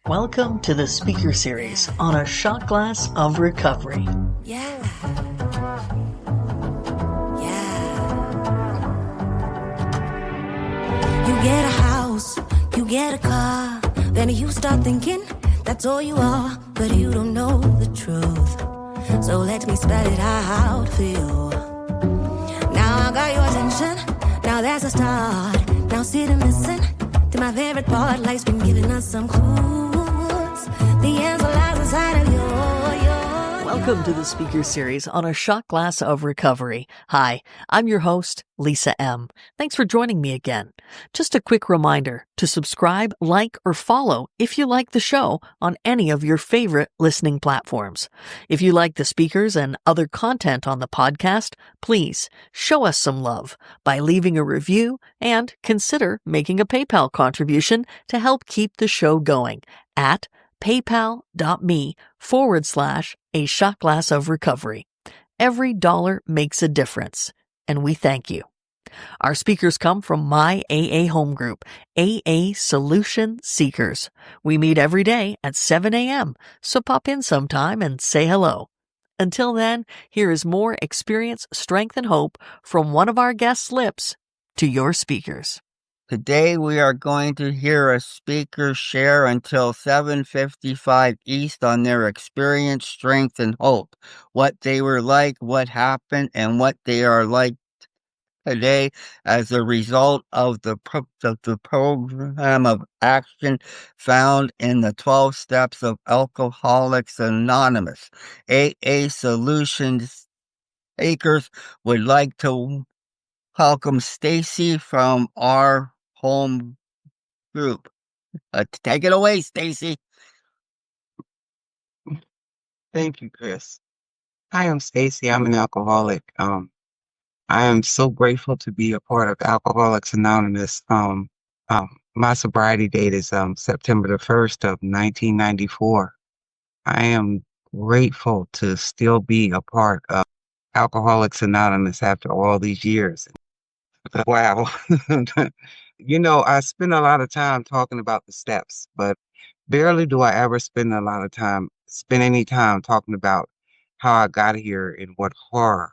Welcome to the speaker series on a shot glass of recovery. Yeah. You get a house, you get a car, then you start thinking that's all you are, but you don't know the truth. So let me spell it out for you. Now I got your attention, now there's a start. Now sit and listen to my favorite part. Life's been giving us some clues. The answer lies inside of your. Welcome to the speaker series on a shot glass of recovery. Hi, I'm your host, Lisa M. Thanks for joining me again. Just a quick reminder to subscribe, like, or follow if you like the show on any of your favorite listening platforms. If you like the speakers and other content on the podcast, please show us some love by leaving a review and consider making a PayPal contribution to help keep the show going at paypal.me/a shot glass of recovery. Every dollar makes a difference, and we thank you. Our speakers come from my AA home group, AA Solution Seekers. We meet every day at 7 a.m., so pop in sometime and say hello. Until then, here is more experience, strength, and hope from one of our guests' lips to your speakers. Today we are going to hear a speaker share until 7:55 East on their experience, strength, and hope. What they were like, what happened, and what they are like today as a result of the program of action found in the 12 Steps of Alcoholics Anonymous. AA Solutions Acres would like to welcome Stacey from our home group. Take it away, Stacey. Thank you, Chris. Hi, I'm Stacey. I'm an alcoholic. I am so grateful to be a part of Alcoholics Anonymous. My sobriety date is September the 1st of 1994. I am grateful to still be a part of Alcoholics Anonymous after all these years. Wow. I spend a lot of time talking about the steps, but barely do I ever spend any time talking about how I got here and what horror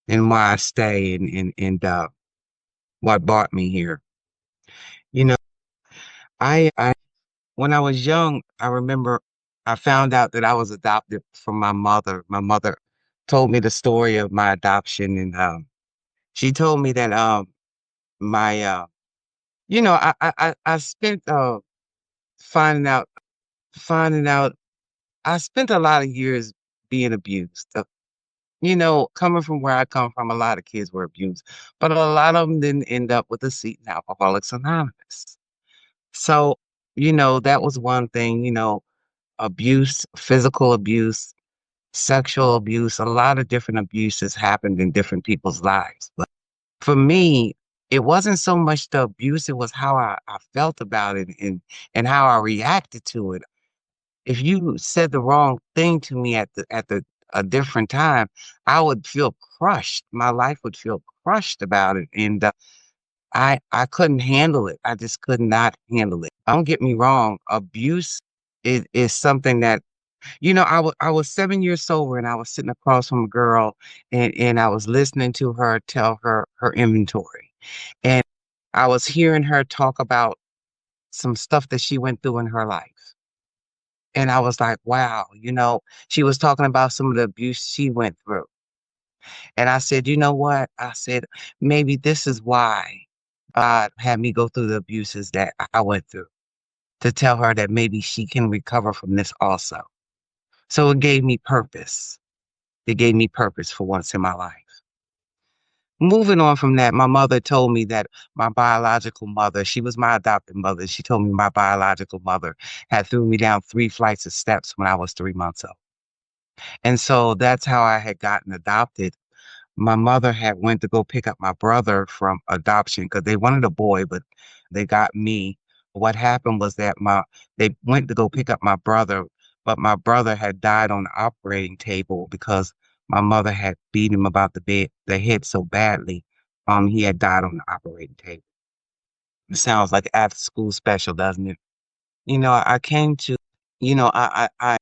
and why I stay and what brought me here. You know, I when I was young, I remember I found out that I was adopted from my mother. My mother told me the story of my adoption, and she told me that my I spent finding out I spent a lot of years being abused. Coming from where I come from, a lot of kids were abused, but a lot of them didn't end up with a seat in Alcoholics Anonymous. So, that was one thing, abuse, physical abuse, sexual abuse, a lot of different abuses happened in different people's lives. But for me, it wasn't so much the abuse, it was how I felt about it and how I reacted to it. If you said the wrong thing to me at a different time, I would feel crushed. My life would feel crushed about it, and I couldn't handle it. I just could not handle it. Don't get me wrong, abuse is something that I was 7 years sober, and I was sitting across from a girl, and I was listening to her tell her inventory, and I was hearing her talk about some stuff that she went through in her life. And I was like, wow, she was talking about some of the abuse she went through. And I said, you know what? I said, maybe this is why God had me go through the abuses that I went through, to tell her that maybe she can recover from this also. So it gave me purpose. It gave me purpose for once in my life. Moving on from that, my mother told me that my biological mother, she was my adopted mother. She told me my biological mother had threw me down 3 flights of steps when I was 3 months old. And so that's how I had gotten adopted. My mother had went to go pick up my brother from adoption because they wanted a boy, but they got me. What happened was that they went to go pick up my brother, but my brother had died on the operating table because my mother had beat him about the head so badly. He had died on the operating table. It sounds like after school special, doesn't it? I came to, you know, I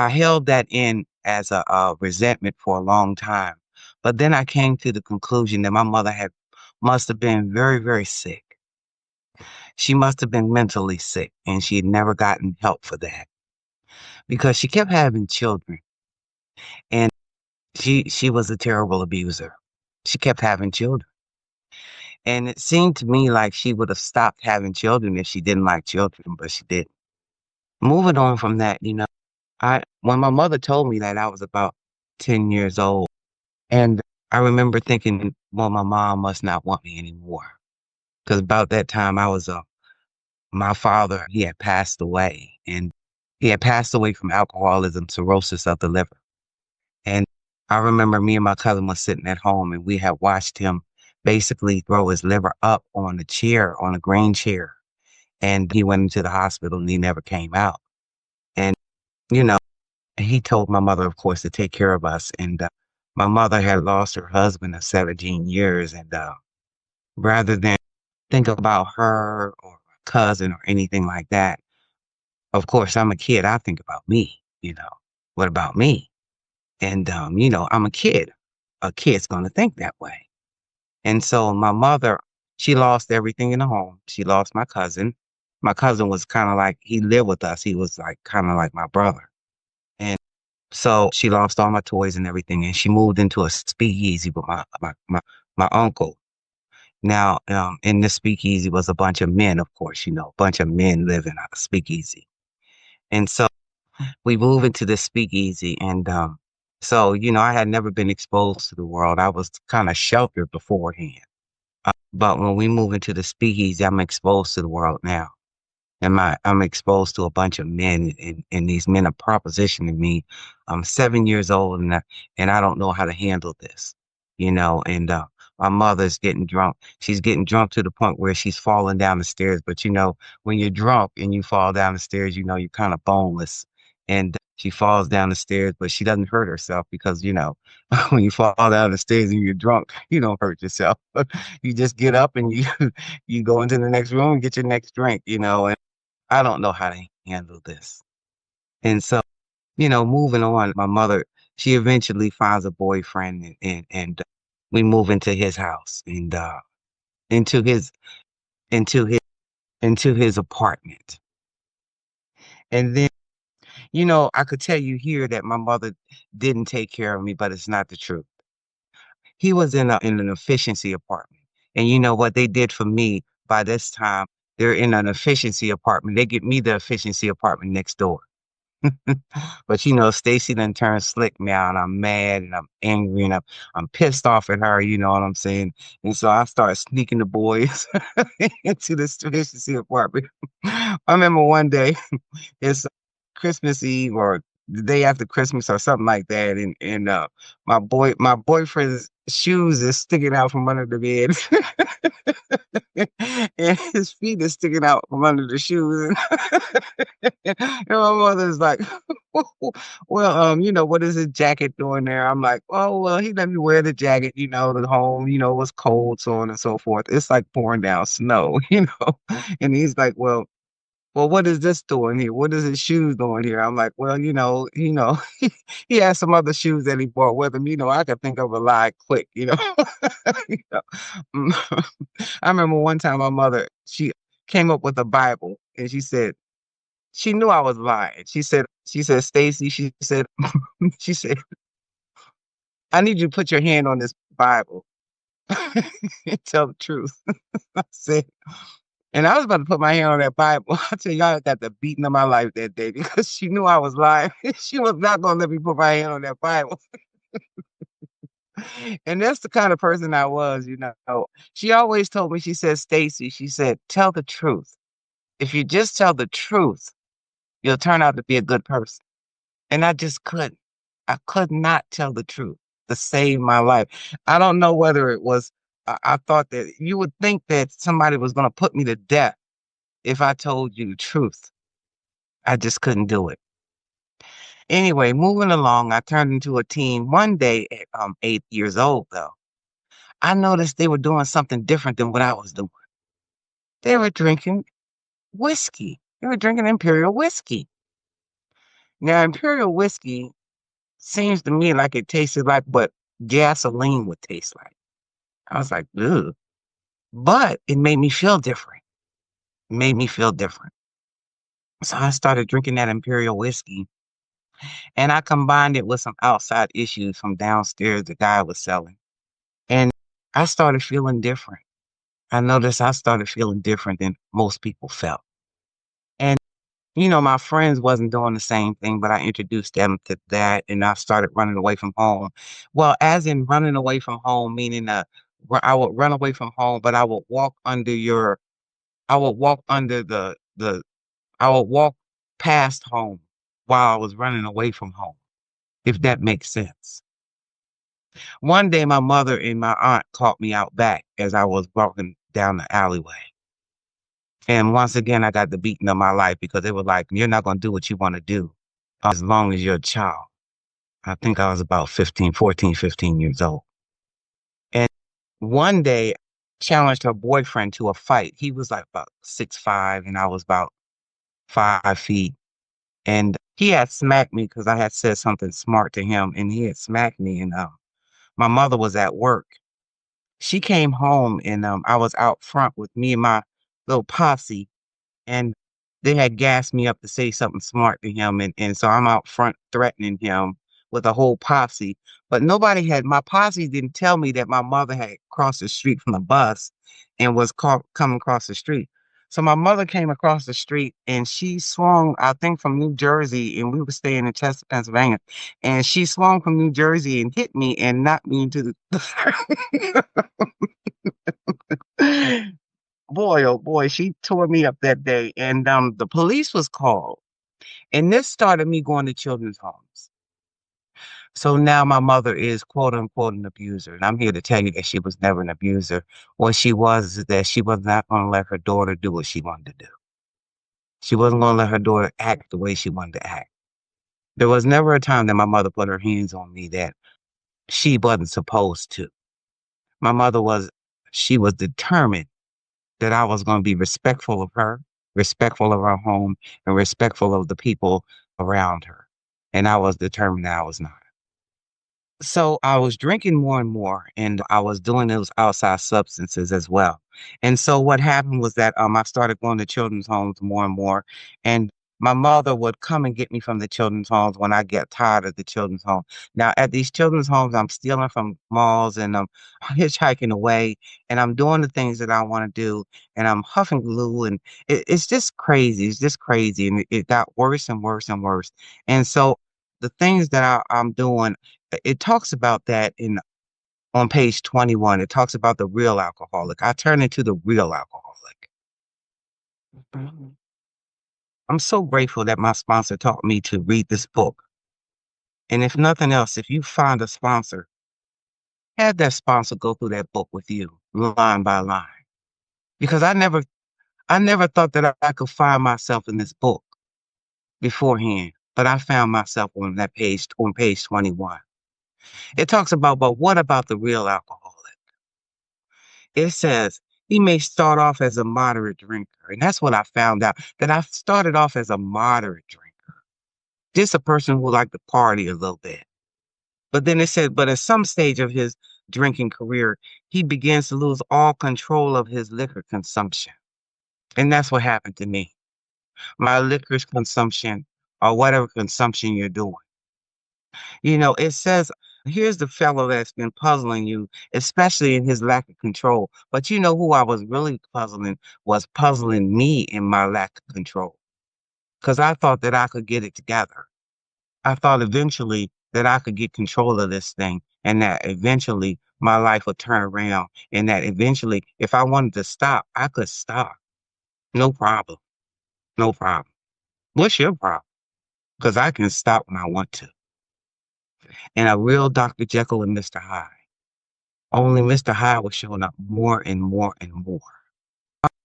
held that in as a resentment for a long time. But then I came to the conclusion that my mother had must have been very, very sick. She must have been mentally sick, and she had never gotten help for that because she kept having children, and she was a terrible abuser. She kept having children, and it seemed to me like she would have stopped having children if she didn't like children, but she didn't. Moving on from that, I when my mother told me that I was about 10 years old, and I remember thinking, well, my mom must not want me anymore. Because about that time I was my father, he had passed away, and he had passed away from alcoholism, cirrhosis of the liver. And I remember me and my cousin was sitting at home and we had watched him basically throw his liver up on a chair, on a green chair. And he went into the hospital and he never came out. And, you know, he told my mother, of course, to take care of us. And my mother had lost her husband of 17 years. And rather than think about her or a cousin or anything like that, of course, I'm a kid. I think about me. What about me? And, I'm a kid. A kid's going to think that way. And so my mother, she lost everything in the home. She lost my cousin. My cousin was kind of like, he lived with us. He was like kind of like my brother. And so she lost all my toys and everything. And she moved into a speakeasy with my uncle. Now, in the speakeasy was a bunch of men, of course, a bunch of men living at a speakeasy. And so we moved into this speakeasy. And so, I had never been exposed to the world. I was kind of sheltered beforehand. But when we move into the speakeasy, I'm exposed to the world now. And I'm exposed to a bunch of men, and these men are propositioning me. I'm 7 years old, and I don't know how to handle this, and my mother's getting drunk. She's getting drunk to the point where she's falling down the stairs. But when you're drunk and you fall down the stairs, you're kind of boneless. And she falls down the stairs, but she doesn't hurt herself because, when you fall down the stairs and you're drunk, you don't hurt yourself. You just get up and you you go into the next room and get your next drink. And I don't know how to handle this. And so, moving on, my mother, she eventually finds a boyfriend, and we move into his house and into his into his into his apartment. And then, I could tell you here that my mother didn't take care of me, but it's not the truth. He was in an efficiency apartment. And you know what they did for me by this time? They're in an efficiency apartment. They get me the efficiency apartment next door. But Stacey done turned slick now, and I'm mad and I'm angry and I'm pissed off at her, you know what I'm saying? And so I start sneaking the boys into this efficiency apartment. I remember one day, it's Christmas Eve or the day after Christmas or something like that, and my boyfriend's shoes is sticking out from under the bed, and his feet is sticking out from under the shoes, and my mother's like, "Well, what is his jacket doing there?" I'm like, "Oh, well, he let me wear the jacket, the home, it was cold, so on and so forth. It's like pouring down snow, and he's like, well, what is this doing here? What is his shoes doing here? I'm like, well, he has some other shoes that he bought with him. I could think of a lie quick. You know? Mm. I remember one time my mother, she came up with a Bible and she said, she knew I was lying. She said, Stacey, she said, I need you to put your hand on this Bible and tell the truth. I said, and I was about to put my hand on that Bible. I tell y'all, I got the beating of my life that day because she knew I was lying. She was not going to let me put my hand on that Bible. And that's the kind of person I was. She always told me, she said, Stacey, she said, tell the truth. If you just tell the truth, you'll turn out to be a good person. And I just couldn't. I could not tell the truth to save my life. I don't know whether it was, I thought that you would think that somebody was going to put me to death if I told you the truth. I just couldn't do it. Anyway, moving along, I turned into a teen one day at 8 years old, though. I noticed they were doing something different than what I was doing. They were drinking whiskey. They were drinking Imperial whiskey. Now, Imperial whiskey seems to me like it tasted like what gasoline would taste like. I was like, ugh. But it made me feel different. It made me feel different. So I started drinking that Imperial whiskey and I combined it with some outside issues from downstairs the guy was selling. And I started feeling different. I noticed I started feeling different than most people felt. And, my friends wasn't doing the same thing, but I introduced them to that and I started running away from home. Well, as in running away from home, meaning I would run away from home, but I would walk under I would walk past home while I was running away from home, if that makes sense. One day, my mother and my aunt caught me out back as I was walking down the alleyway. And once again, I got the beating of my life because they were like, you're not going to do what you want to do as long as you're a child. I think I was about 15 years old. And one day, challenged her boyfriend to a fight. He was like about 6'5", and I was about 5 feet. And he had smacked me because I had said something smart to him, and he had smacked me. And my mother was at work. She came home, and I was out front with me and my little posse, and they had gassed me up to say something smart to him, and so I'm out front threatening him with a whole posse. But my posse didn't tell me that my mother had crossed the street from the bus and was coming across the street. So my mother came across the street and she swung, I think, from New Jersey, and we were staying in Chester, Pennsylvania. And she swung from New Jersey and hit me and knocked me into the boy, oh boy, she tore me up that day. And the police was called. And this started me going to children's homes. So now my mother is quote unquote an abuser. And I'm here to tell you that she was never an abuser. What she was is that she was not going to let her daughter do what she wanted to do. She wasn't going to let her daughter act the way she wanted to act. There was never a time that my mother put her hands on me that she wasn't supposed to. My mother she was determined that I was going to be respectful of her, respectful of our home, and respectful of the people around her. And I was determined that I was not. So I was drinking more and more, and I was doing those outside substances as well. And so what happened was that I started going to children's homes more and more, and my mother would come and get me from the children's homes when I get tired of the children's home. Now at these children's homes, I'm stealing from malls and I'm hitchhiking away, and I'm doing the things that I want to do, and I'm huffing glue, and it's just crazy. It's just crazy, and it got worse and worse and worse. And so the things that I'm doing, it talks about that in on page 21. It talks about the real alcoholic. I turn into the real alcoholic. Mhm. I'm so grateful that my sponsor taught me to read this book. And if nothing else, if you find a sponsor, have that sponsor go through that book with you, line by line. Because I never thought that I could find myself in this book beforehand, but I found myself on page 21. It talks about, but what about the real alcoholic? It says he may start off as a moderate drinker. And that's what I found out, that I started off as a moderate drinker. Just a person who liked to party a little bit. But then it said, but at some stage of his drinking career, he begins to lose all control of his liquor consumption. And that's what happened to me. My liquor consumption, or whatever consumption you're doing. It says, here's the fellow that's been puzzling you, especially in his lack of control. But you know who I was really puzzling was puzzling me in my lack of control. Because I thought that I could get it together. I thought eventually that I could get control of this thing and that eventually my life would turn around and that eventually if I wanted to stop, I could stop. No problem. No problem. What's your problem? Because I can stop when I want to. And a real Dr. Jekyll and Mr. Hyde. Only Mr. Hyde was showing up more and more and more.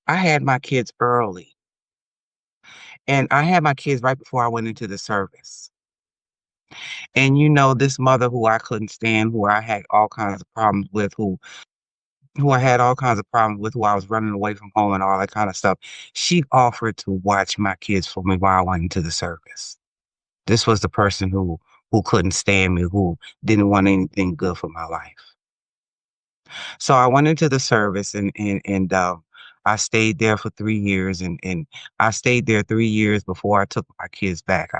I had my kids early, and I had my kids right before I went into the service. And this mother who I couldn't stand, who I had all kinds of problems with, who who I had all kinds of problems with, who I was running away from home and all that kind of stuff, she offered to watch my kids for me while I went into the service. This was the person who couldn't stand me, who didn't want anything good for my life. So I went into the service and I stayed there for 3 years and I stayed there 3 years before I took my kids back.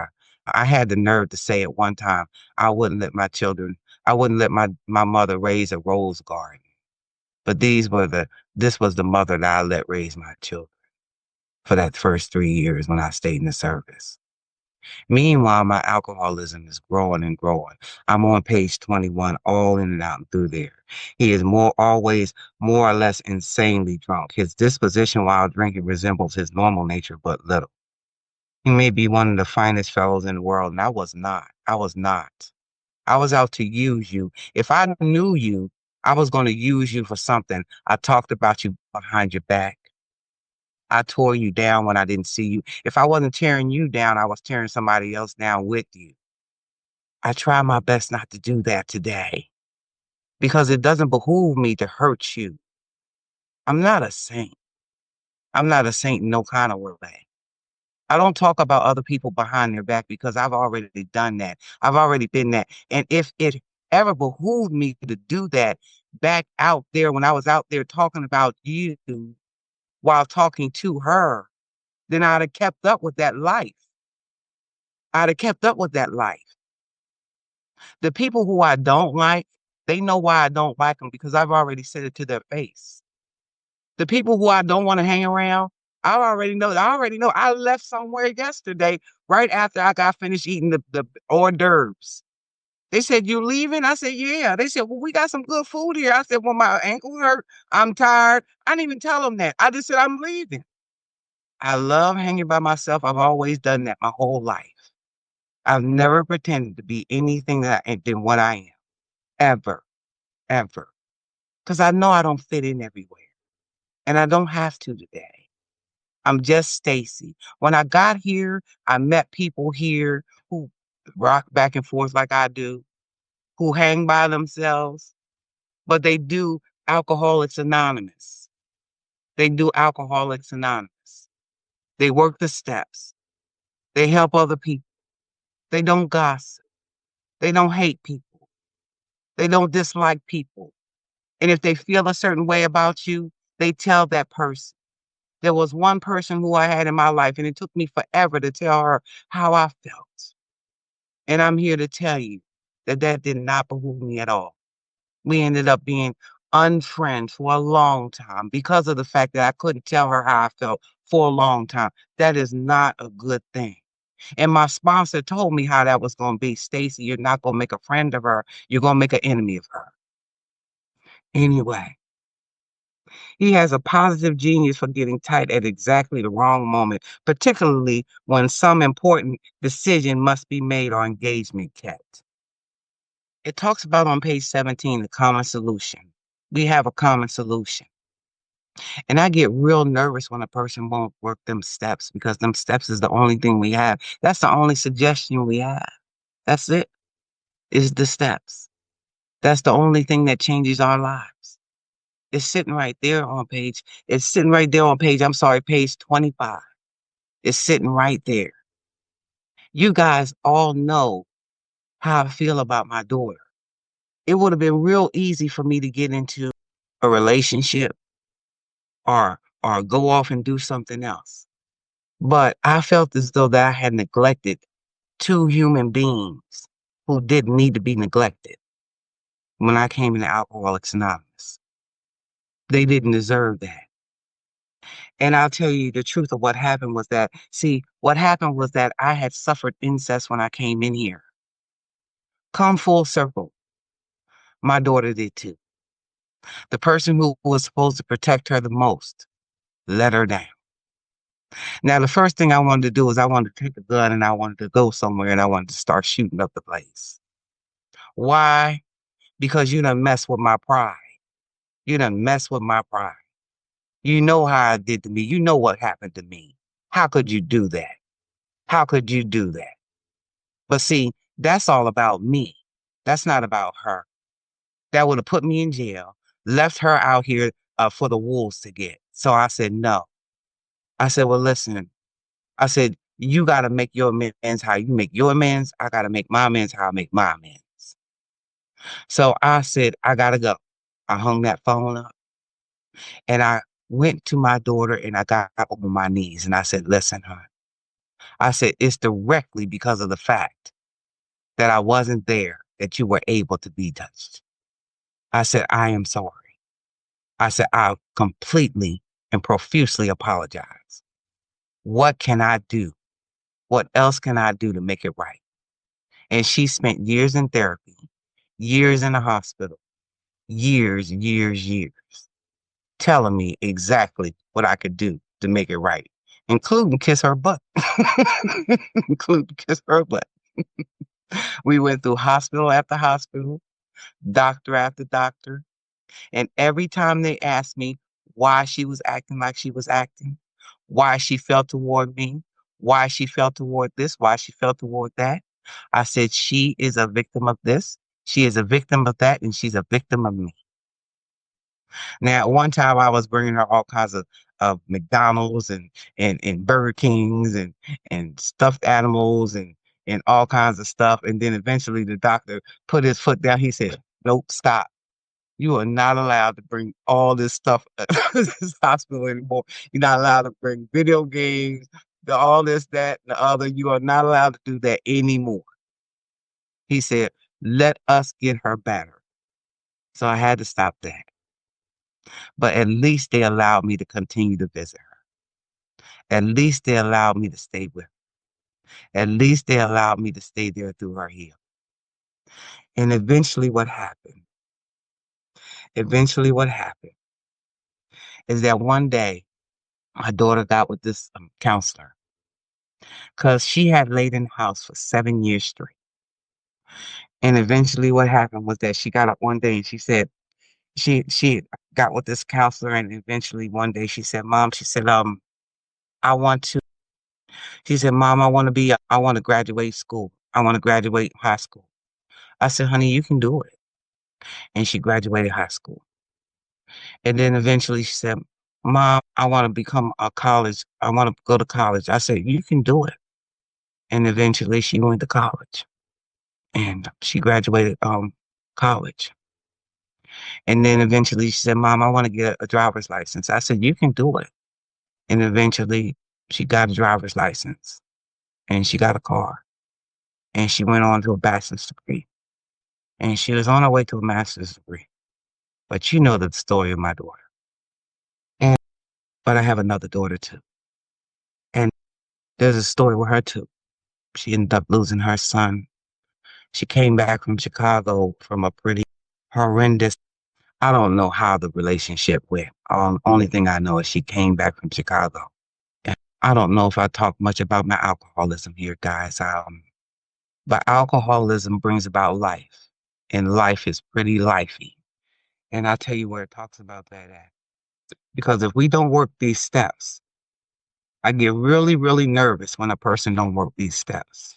I had the nerve to say at one time, I wouldn't let my children, I wouldn't let my mother raise a rose garden. But this was the mother that I let raise my children for that first 3 years when I stayed in the service. Meanwhile, my alcoholism is growing and growing. I'm on page 21, all in and out and through there. He is always more or less insanely drunk. His disposition while drinking resembles his normal nature, but little. He may be one of the finest fellows in the world, and I was not. I was not. I was out to use you. If I knew you, I was going to use you for something. I talked about you behind your back. I tore you down when I didn't see you. If I wasn't tearing you down, I was tearing somebody else down with you. I try my best not to do that today because it doesn't behoove me to hurt you. I'm not a saint. I'm not a saint in no kind of way. I don't talk about other people behind their back because I've already done that. I've already been that. And if it ever behooved me to do that back out there when I was out there talking about you while talking to her, then I'd have kept up with that life. I'd have kept up with that life. The people who I don't like, they know why I don't like them because I've already said it to their face. The people who I don't want to hang around, I already know. I already know. I left somewhere yesterday right after I got finished eating the hors d'oeuvres. They said, "You leaving?" I said, "Yeah." They said, "Well, we got some good food here." I said, "Well, my ankle hurt. I'm tired." I didn't even tell them that. I just said, "I'm leaving." I love hanging by myself. I've always done that my whole life. I've never pretended to be anything than what I am, ever, ever. Because I know I don't fit in everywhere, and I don't have to today. I'm just Stacey. When I got here, I met people here who rock back and forth like I do, who hang by themselves, but they do Alcoholics Anonymous. They do Alcoholics Anonymous. They work the steps. They help other people. They don't gossip. They don't hate people. They don't dislike people. And if they feel a certain way about you, they tell that person. There was one person who I had in my life, and it took me forever to tell her how I felt. And I'm here to tell you that that did not behoove me at all. We ended up being unfriends for a long time because of the fact that I couldn't tell her how I felt for a long time. That is not a good thing. And my sponsor told me how that was going to be. Stacey, you're not going to make a friend of her. You're going to make an enemy of her. Anyway, he has a positive genius for getting tight at exactly the wrong moment, particularly when some important decision must be made or engagement kept. It talks about on page 17 the common solution. We have a common solution. And I get real nervous when a person won't work them steps because them steps is the only thing we have. That's the only suggestion we have. That's it, is the steps. That's the only thing that changes our lives. It's sitting right there on page, it's sitting right there on page, I'm sorry, page 25. It's sitting right there. You guys all know how I feel about my daughter. It would have been real easy for me to get into a relationship or go off and do something else. But I felt as though that I had neglected two human beings who didn't need to be neglected when I came into Alcoholics Anonymous. They didn't deserve that. And I'll tell you the truth of what happened was that, see, what happened was that I had suffered incest when I came in here. Come full circle. My daughter did too. The person who was supposed to protect her the most let her down. Now, the first thing I wanted to do was I wanted to take a gun and I wanted to go somewhere and I wanted to start shooting up the place. Why? Because you done mess with my pride. You done mess with my pride. You know how it did to me. You know what happened to me. How could you do that? How could you do that? But see, that's all about me. That's not about her. That would have put me in jail, left her out here for the wolves to get. So I said, no. I said, well, listen, I said, you got to make your amends how you make your amends. I got to make my amends how I make my amends. So I said, I got to go. I hung that phone up and I went to my daughter and I got on my knees and I said, listen, hon. I said, it's directly because of the fact that I wasn't there that you were able to be touched. I said, I am sorry. I said, I completely and profusely apologize. What can I do? What else can I do to make it right? And she spent years in therapy, years in the hospital, years, telling me exactly what I could do to make it right, including kiss her butt. Including kiss her butt. We went through hospital after hospital, doctor after doctor. And every time they asked me why she was acting like she was acting, why she felt toward me, why she felt toward this, why she felt toward that, I said, she is a victim of this, she is a victim of that, and she's a victim of me. Now, at one time I was bringing her all kinds of McDonald's and Burger Kings and stuffed animals and all kinds of stuff. And then eventually the doctor put his foot down. He said, nope, stop. You are not allowed to bring all this stuff to this hospital anymore. You're not allowed to bring video games, all this, that, and the other. You are not allowed to do that anymore. He said, let us get her better. So I had to stop that. But at least they allowed me to continue to visit her. At least they allowed me to stay with her. At least they allowed me to stay there through her healing. And eventually what happened is that one day my daughter got with this counselor because she had laid in the house for 7 years straight. And eventually what happened was that she got up one day and she said, she got with this counselor and eventually one day she said, Mom, she said, I want to, she said, Mom, I want to graduate school. I want to graduate high school. I said, honey, you can do it. And she graduated high school. And then eventually she said, Mom, I want to become a college. I want to go to college. I said, you can do it. And eventually she went to college and she graduated college. And then eventually she said, Mom, I want to get a driver's license. I said, you can do it. And eventually she got a driver's license and she got a car and she went on to a bachelor's degree and she was on her way to a master's degree. But you know the story of my daughter. And but I have another daughter too. And there's a story with her too. She ended up losing her son. She came back from Chicago from a pretty horrendous, I don't know how the relationship went. Only thing I know is she came back from Chicago. And I don't know if I talk much about my alcoholism here, guys. But alcoholism brings about life, and life is pretty lifey. And I'll tell you where it talks about that at. Because if we don't work these steps, I get really, really nervous when a person don't work these steps.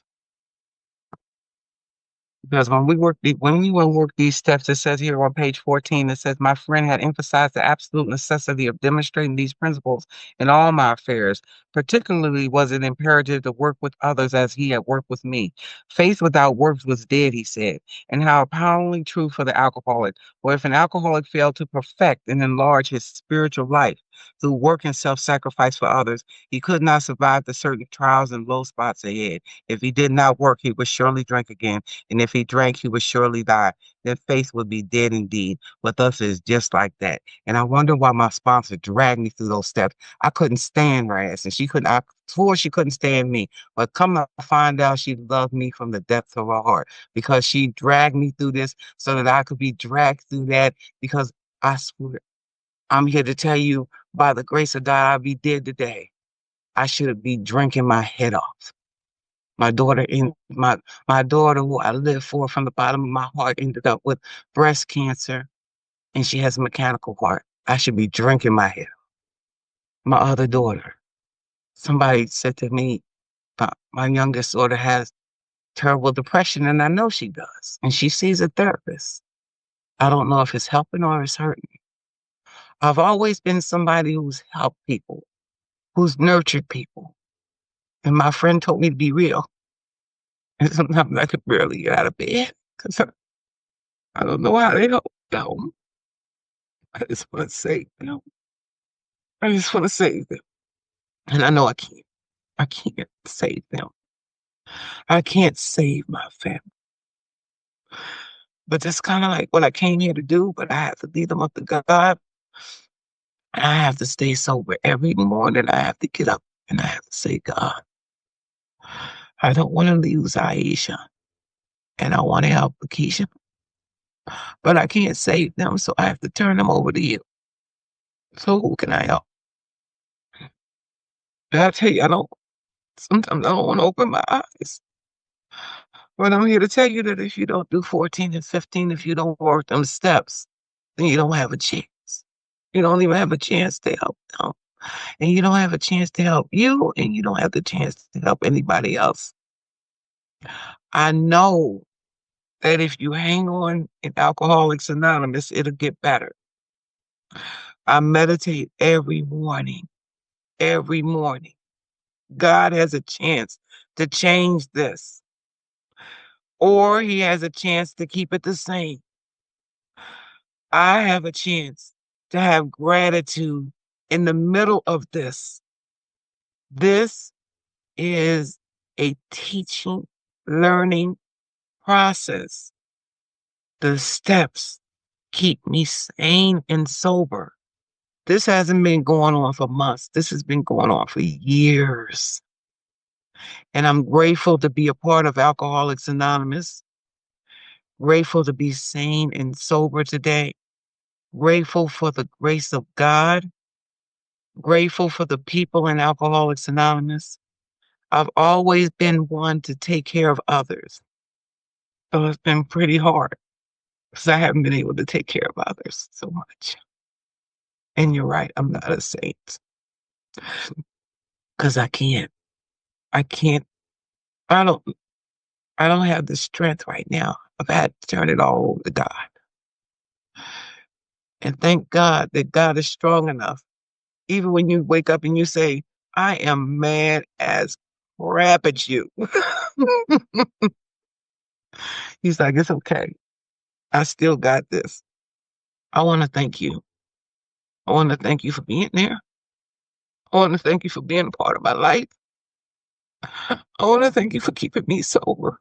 Because when we work these steps, it says here on page 14, it says, my friend had emphasized the absolute necessity of demonstrating these principles in all my affairs. Particularly was it imperative to work with others as he had worked with me. Faith without works was dead, he said, and how powerfully true for the alcoholic. For if an alcoholic failed to perfect and enlarge his spiritual life through work and self-sacrifice for others, he could not survive the certain trials and low spots ahead. If he did not work, he would surely drink again. And if he drank, he would surely die. Then faith would be dead indeed. With us, it's just like that. And I wonder why my sponsor dragged me through those steps. I couldn't stand her ass, and I swore she couldn't stand me. But come to find out, she loved me from the depths of her heart because she dragged me through this so that I could be dragged through that. Because I swear, I'm here to tell you, by the grace of God, I'll be dead today. I should be drinking my head off. My daughter, my daughter, who I lived for from the bottom of my heart, ended up with breast cancer, and she has a mechanical heart. I should be drinking my head off. My other daughter, somebody said to me, my youngest daughter has terrible depression, and I know she does, and she sees a therapist. I don't know if it's helping or it's hurting. I've always been somebody who's helped people, who's nurtured people. And my friend told me to be real. And sometimes I could barely get out of bed because I don't know how to help them. I just want to save them. I just want to save them. And I know I can't. I can't save them. I can't save my family. But that's kind of like what I came here to do, but I have to lead them up to God. And I have to stay sober every morning. I have to get up and I have to say, God, I don't want to lose Aisha. And I want to help Lakeisha. But I can't save them, so I have to turn them over to you. So who can I help? And I tell you, sometimes I don't want to open my eyes. But I'm here to tell you that if you don't do 14 and 15, if you don't work them steps, then you don't have a chance. You don't even have a chance to help them. And you don't have a chance to help you, and you don't have the chance to help anybody else. I know that if you hang on in Alcoholics Anonymous, it'll get better. I meditate every morning. Every morning. God has a chance to change this, or he has a chance to keep it the same. I have a chance to have gratitude in the middle of this. This is a teaching, learning process. The steps keep me sane and sober. This hasn't been going on for months. This has been going on for years. And I'm grateful to be a part of Alcoholics Anonymous. Grateful to be sane and sober today. Grateful for the grace of God. Grateful for the people in Alcoholics Anonymous. I've always been one to take care of others. So it's been pretty hard because I haven't been able to take care of others so much. And you're right, I'm not a saint. Because I can't. I don't have the strength right now. I've had to turn it all over to God. And thank God that God is strong enough. Even when you wake up and you say, I am mad as crap at you. He's like, it's okay. I still got this. I want to thank you. I want to thank you for being there. I want to thank you for being a part of my life. I want to thank you for keeping me sober.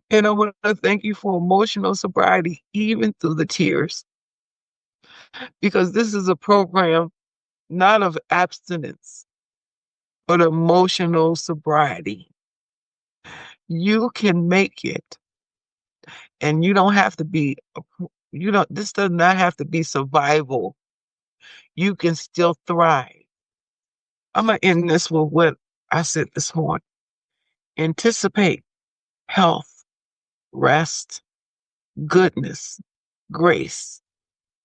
And I want to thank you for emotional sobriety, even through the tears. Because this is a program not of abstinence, but emotional sobriety. You can make it. And you don't have to be, this does not have to be survival. You can still thrive. I'm going to end this with what I said this morning. Anticipate health, rest, goodness, grace,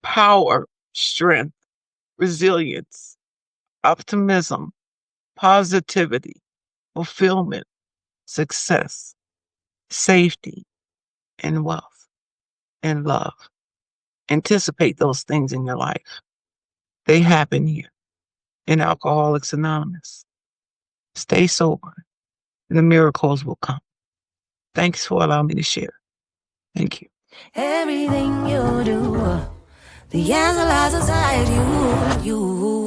power, strength, resilience, optimism, positivity, fulfillment, success, safety, and wealth, and love. Anticipate those things in your life. They happen here in Alcoholics Anonymous. Stay sober, and the miracles will come. Thanks for allowing me to share. Thank you. Everything you do, the answer lies inside you.